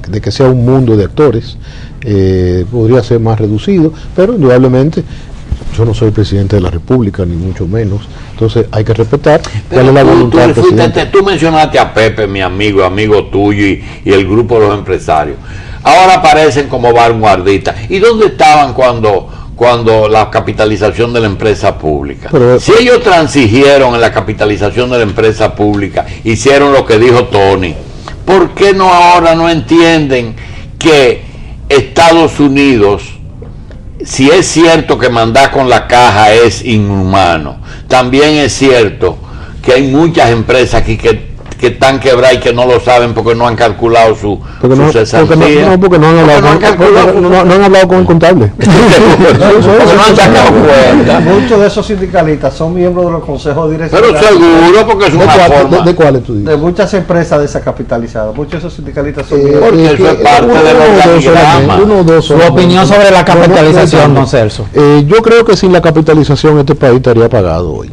S2: de que sea un mundo de actores, podría ser más reducido, pero indudablemente yo no soy presidente de la República, ni mucho menos, entonces hay que respetar cuál es la voluntad del presidente.
S1: Tú mencionaste a Pepe, mi amigo tuyo, y el grupo de los empresarios. Ahora aparecen como vanguardistas. ¿Y dónde estaban cuando la capitalización de la empresa pública? Si ellos transigieron en la capitalización de la empresa pública, hicieron lo que dijo Tony, ¿por qué no ahora no entienden que Estados Unidos, si es cierto que mandar con la caja es inhumano, también es cierto que hay muchas empresas aquí que están quebradas y que no lo saben porque no han calculado su cesantía?
S2: Porque no han hablado con el contable.
S1: No han sacado cuenta.
S3: Muchos de esos sindicalistas son miembros de los consejos directores.
S1: Pero seguro, porque es una forma.
S2: ¿De cuáles tú dices?
S3: De muchas empresas descapitalizadas. Muchos de esos sindicalistas son miembros.
S1: Porque eso es parte del organigrama.
S6: Su opinión sobre la capitalización, don Celso.
S2: Yo creo que sin la capitalización este país estaría pagado hoy.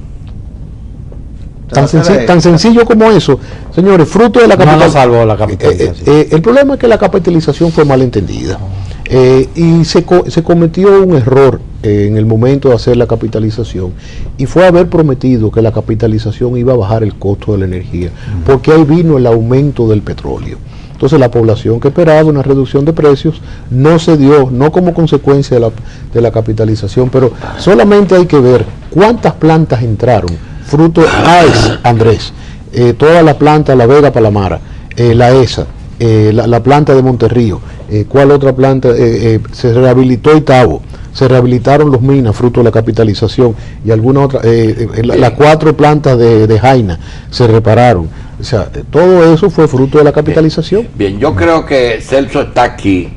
S2: Tan sencillo como eso, señores, fruto de la capitalización.
S6: No lo salvó la capitalización.
S2: El problema es que la capitalización fue mal entendida y se cometió un error en el momento de hacer la capitalización, y fue haber prometido que la capitalización iba a bajar el costo de la energía, porque ahí vino el aumento del petróleo. Entonces la población que esperaba una reducción de precios no se dio, no como consecuencia de la capitalización, pero solamente hay que ver cuántas plantas entraron. Fruto AES, Andrés, toda la planta, la Vega Palamara, la ESA, la planta de Monterrío, ¿cuál otra planta? Se rehabilitó Itabo, se rehabilitaron los minas, fruto de la capitalización, y alguna otra, las 4 plantas de Jaina se repararon. O sea, todo eso fue fruto de la capitalización.
S1: Bien, yo creo que Celso está aquí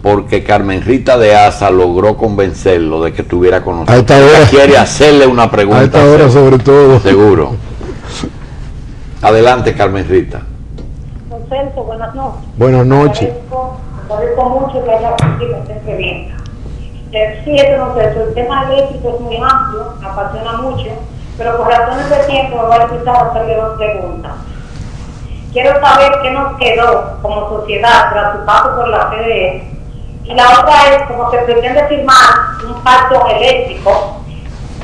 S1: porque Carmen Rita de Asa logró convencerlo de que estuviera con nosotros. Ella quiere hacerle una pregunta.
S2: A esta hora sobre todo.
S1: Seguro. Adelante, Carmen Rita.
S7: Don Celso, buenas noches.
S2: Buenas noches.
S7: Agradezco mucho que haya conseguido esta entrevista. Fíjate, don Celso, el tema eléctrico es muy amplio, me apasiona mucho, pero por razones de tiempo me voy a empezar a hacerle 2 preguntas. Quiero saber qué nos quedó como sociedad tras su paso por la CDE. Y la otra es, como se pretende firmar un pacto eléctrico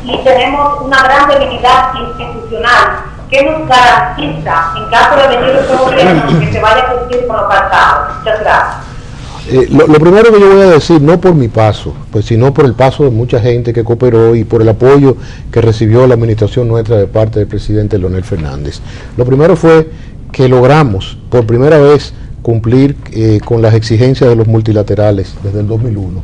S7: y tenemos una gran debilidad institucional, ¿qué nos garantiza en caso de venir otro gobierno que se vaya a cumplir con lo pactado? Muchas gracias.
S2: Lo primero que yo voy a decir, no por mi paso, pues sino por el paso de mucha gente que cooperó y por el apoyo que recibió la administración nuestra de parte del presidente Leonel Fernández. Lo primero fue que logramos por primera vez cumplir con las exigencias de los multilaterales desde el 2001,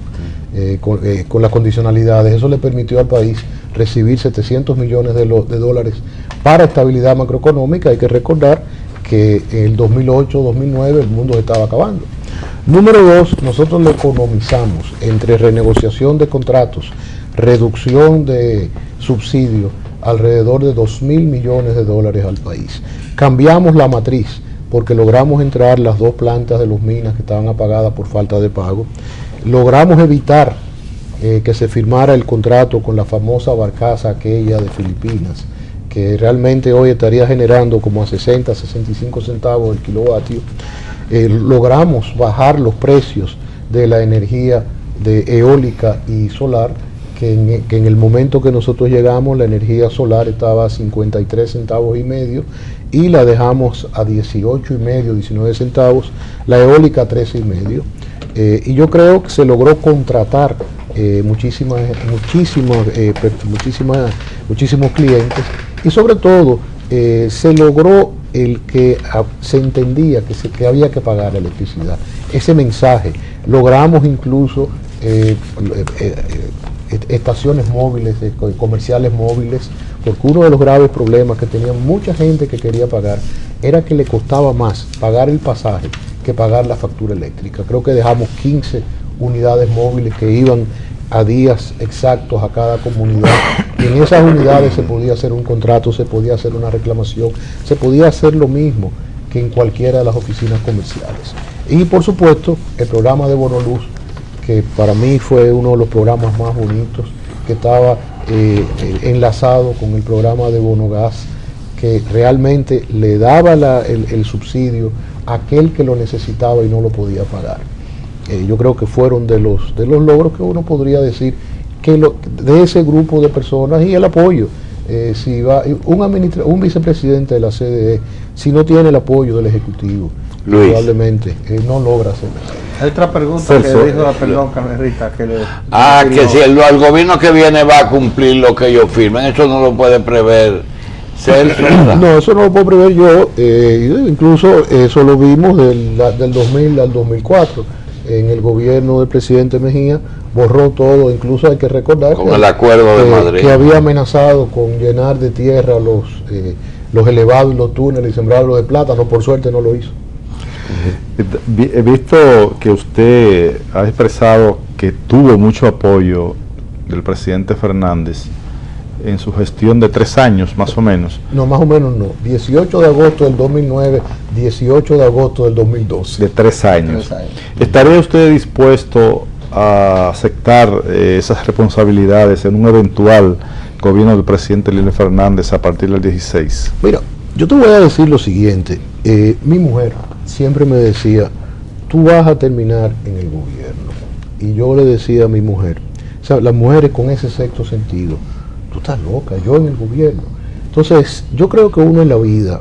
S2: con las condicionalidades. Eso le permitió al país recibir 700 millones de dólares para estabilidad macroeconómica. Hay que recordar que en el 2008-2009 el mundo se estaba acabando. Número 2, nosotros lo economizamos entre renegociación de contratos, reducción de subsidios, alrededor de 2.000 millones de dólares al país. Cambiamos la matriz porque logramos entrar las 2 plantas de los minas que estaban apagadas por falta de pago. Logramos evitar que se firmara el contrato con la famosa barcaza aquella de Filipinas, que realmente hoy estaría generando como a 60, 65 centavos el kilovatio. Logramos bajar los precios de la energía de eólica y solar, que en el momento que nosotros llegamos la energía solar estaba a 53 centavos y medio y la dejamos a 18 y medio, 19 centavos, la eólica a 13 y medio. Y yo creo que se logró contratar muchísimos clientes, y sobre todo se logró el que se entendía que había que pagar la electricidad. Ese mensaje, logramos incluso estaciones móviles, comerciales móviles, porque uno de los graves problemas que tenía mucha gente que quería pagar era que le costaba más pagar el pasaje que pagar la factura eléctrica. Creo que dejamos 15 unidades móviles que iban a días exactos a cada comunidad, y en esas unidades se podía hacer un contrato, se podía hacer una reclamación, se podía hacer lo mismo que en cualquiera de las oficinas comerciales. Y por supuesto el programa de Bono Luz, que para mí fue uno de los programas más bonitos, que estaba enlazado con el programa de Bono Gas, que realmente le daba el subsidio a aquel que lo necesitaba y no lo podía pagar. Yo creo que fueron de los logros que uno podría decir que de ese grupo de personas, y el apoyo. Si va un vicepresidente de la CDE, si no tiene el apoyo del Ejecutivo,
S1: Luis,
S2: probablemente no logra hacer nada.
S3: Hay otra pregunta que dijo, perdón, Carlerita,
S1: que si el gobierno que viene va a cumplir lo que ellos firmen, eso no lo puede prever Celso.
S2: No, eso no lo puedo prever yo, incluso eso lo vimos del 2000 al 2004, en el gobierno del presidente Mejía, borró todo, incluso hay que recordar
S1: con el acuerdo de Madrid,
S2: que había amenazado con llenar de tierra los elevados y los túneles y sembrarlos de plátano, por suerte no lo hizo.
S5: He visto que usted ha expresado que tuvo mucho apoyo del presidente Fernández en su gestión de 3 años, más o menos.
S2: No, más o menos no. 18 de agosto del 2009, 18 de agosto del 2012.
S5: De 3 años. ¿Estaría usted dispuesto a aceptar esas responsabilidades en un eventual gobierno del presidente Leonel Fernández a partir del 16?
S2: Mira, yo te voy a decir lo siguiente. Mi mujer siempre me decía, tú vas a terminar en el gobierno. Y yo le decía a mi mujer, o sea, las mujeres con ese sexto sentido, tú estás loca, yo en el gobierno. Entonces, yo creo que uno en la vida,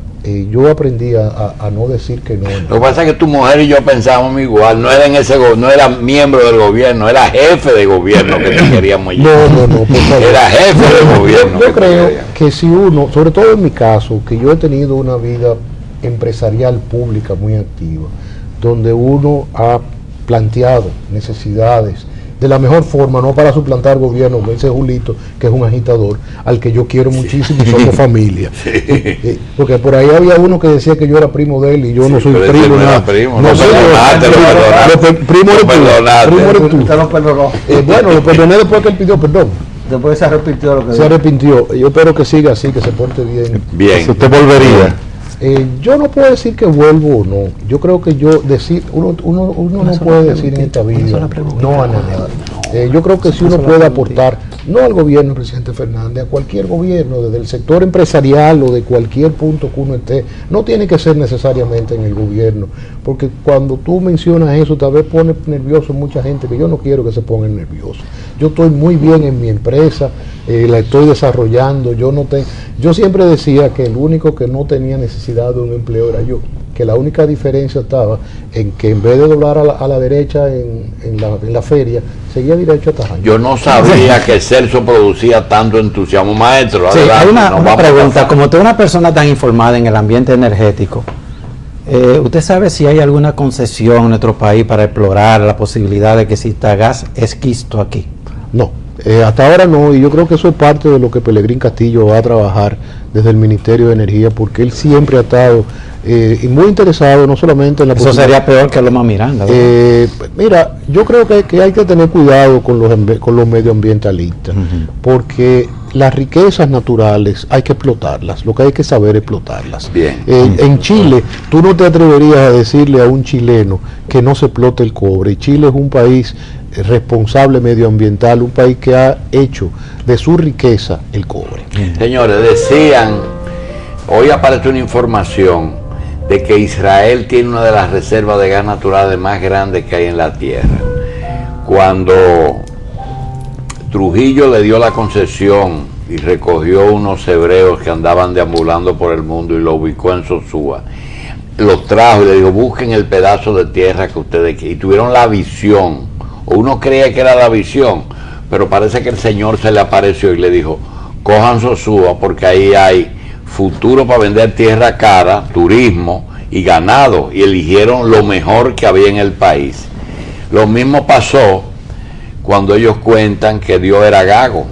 S2: yo aprendí a no decir que no.
S1: Lo que pasa es que tu mujer y yo pensábamos igual, no era miembro del gobierno, era jefe de gobierno que te queríamos llevar.
S2: No, por favor.
S1: Era jefe de gobierno.
S2: Yo creo que si uno, sobre todo en mi caso, que yo he tenido una vida empresarial pública muy activa, donde uno ha planteado necesidades de la mejor forma, no para suplantar gobierno, como dice Julito, que es un agitador, al que yo quiero muchísimo y somos familia. Porque por ahí había uno que decía que yo era primo de él y yo no soy primo.
S1: No soy
S2: primo eres tú.
S3: Usted lo perdonó.
S2: Bueno, lo perdoné después que él pidió perdón.
S3: Después se arrepintió lo que
S2: se arrepintió. Yo espero que siga así, que se porte bien.
S1: Bien.
S5: Si usted volvería.
S2: Yo no puedo decir que vuelvo o no. Yo creo que uno no puede decir en esta vida no a nada. Yo creo que si uno puede aportar, no al gobierno del presidente Fernández, a cualquier gobierno, desde el sector empresarial o de cualquier punto que uno esté, no tiene que ser necesariamente en el gobierno, porque cuando tú mencionas eso, tal vez pone nervioso a mucha gente, que yo no quiero que se pongan nerviosos. Yo estoy muy bien en mi empresa, la estoy desarrollando, yo siempre decía que el único que no tenía necesidad de un empleo era yo, que la única diferencia estaba en que en vez de doblar a la derecha en la feria, seguía derecho hasta años.
S1: Yo no sabía que Celso producía tanto entusiasmo, maestro.
S6: Sí, hay una pregunta, como usted es una persona tan informada en el ambiente energético, ¿usted sabe si hay alguna concesión en nuestro país para explorar la posibilidad de que exista gas esquisto aquí?
S2: No, hasta ahora no, y yo creo que eso es parte de lo que Pelegrín Castillo va a trabajar desde el Ministerio de Energía, porque él siempre ha estado y muy interesado no solamente en la
S6: Eso sería peor que Loma Miranda.
S2: Mira, yo creo que hay que tener cuidado con los medioambientalistas, porque las riquezas naturales hay que explotarlas, lo que hay que saber explotarlas.
S1: Bien.
S2: En Chile, tú no te atreverías a decirle a un chileno que no se explote el cobre, y Chile es un país responsable medioambiental, un país que ha hecho de su riqueza el cobre.
S1: Señores, decían, hoy aparece una información de que Israel tiene una de las reservas de gas natural más grandes que hay en la tierra. Cuando Trujillo le dio la concesión y recogió unos hebreos que andaban deambulando por el mundo y lo ubicó en Sosúa, los trajo y le dijo, busquen el pedazo de tierra que ustedes quieren, y tuvieron la visión, o uno creía que era la visión, pero parece que el Señor se le apareció y le dijo, cojan Sosúa porque ahí hay futuro para vender tierra cara, turismo y ganado, y eligieron lo mejor que había en el país. Lo mismo pasó cuando ellos cuentan que Dios era gago,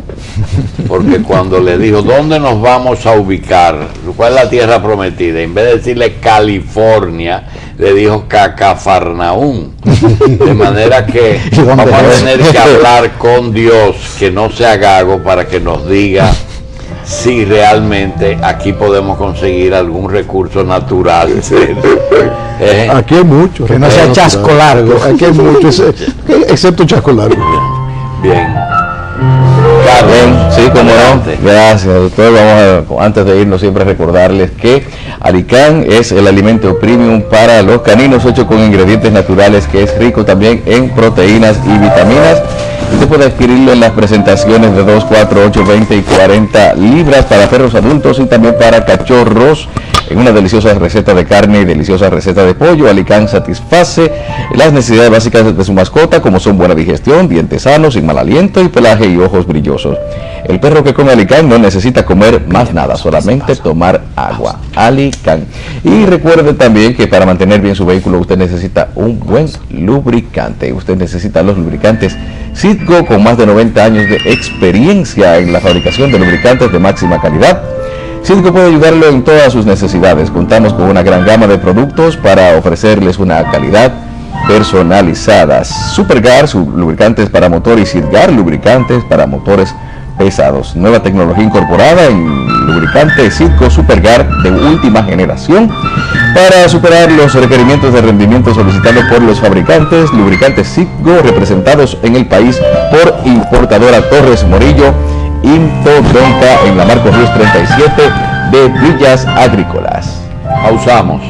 S1: porque cuando le dijo, ¿dónde nos vamos a ubicar? ¿Cuál es la tierra prometida? En vez de decirle California, le dijo Cacafarnaún. De manera que vamos a tener que hablar con Dios, que no sea gago, para que nos diga si realmente aquí podemos conseguir algún recurso natural.
S2: Aquí hay mucho.
S6: Que no sea chasco largo.
S2: Aquí hay mucho, excepto chasco largo.
S1: Bien.
S4: Sí, como no. Gracias, doctor. Antes de irnos, siempre recordarles que Alicán es el alimento premium para los caninos, hecho con ingredientes naturales, que es rico también en proteínas y vitaminas. Usted puede adquirirlo en las presentaciones de 2, 4, 8, 20 y 40 libras para perros adultos y también para cachorros. En una deliciosa receta de carne y deliciosa receta de pollo, Alicán satisface las necesidades básicas de su mascota, como son buena digestión, dientes sanos, sin mal aliento y pelaje y ojos brillosos. El perro que come Alicán no necesita comer más nada, solamente tomar agua. Alicán. Y recuerde también que para mantener bien su vehículo usted necesita un buen lubricante. Usted necesita los lubricantes Citgo, con más de 90 años de experiencia en la fabricación de lubricantes de máxima calidad. Citgo puede ayudarlo en todas sus necesidades. Contamos con una gran gama de productos para ofrecerles una calidad personalizada. Supergar, lubricantes para motor, y Citgar, lubricantes para motores pesados. Nueva tecnología incorporada en lubricante Citgo Supergar de última generación para superar los requerimientos de rendimiento solicitados por los fabricantes. Lubricantes Citgo, representados en el país por importadora Torres Morillo Intodonca, en la Marcos Cruz 37 de Villas Agrícolas.
S1: Pausamos.